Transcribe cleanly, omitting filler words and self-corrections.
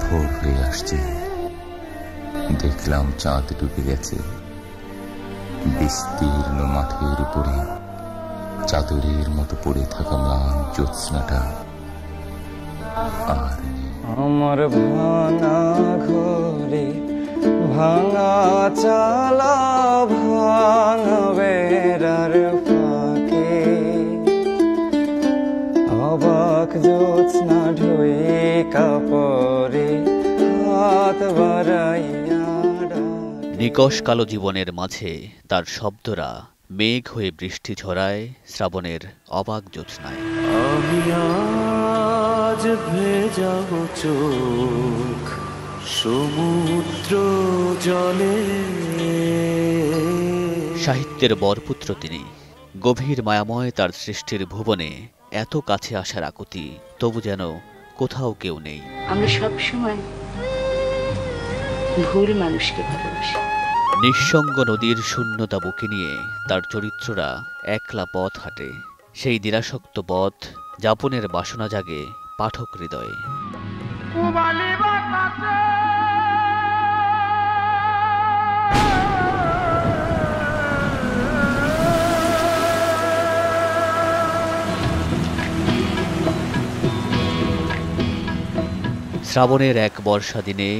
ভোর হয়ে আসছে, দেখলাম চাঁদ ডুবে গেছে। বিস্তীর্ণ মাঠের উপরে চাদরের মতো পড়ে থাকা ম্লান জ্যোৎস্নাটা আর আমার ভাঙা ঘরে ভাঙা চালা ভাঙা বেড়ার ফাঁকে অবাক জ্যোৎস্না ঢুয়ে কাপড়ে হাত বাড়াইয়া নিকষ কালো জীবনের মাঝে তার শব্দরা মেঘ হয়ে বৃষ্টি ঝরায় শ্রাবণের অবাক জ্যোৎস্নায়। আমি আজ ভেজাবো চোখ সমুদ্র জলে। সাহিত্যের বরপুত্র তিনি, গভীর মায়াময় তার সৃষ্টির ভুবনে এত কাছে আসার আকুতি, তবু যেন কোথাও কেউ নেই। আমরা সবসময় ভুল মানুষকে ভালোবাসি। নিঃসঙ্গ নদীর শূন্যতা বুকে নিয়ে তার চরিত্ররা একলা পথ হাঁটে। সেই নিরাসক্ত পথ যাপনের বাসনা জাগে পাঠক হৃদয়ে। শ্রাবণের এক বর্ষা দিনে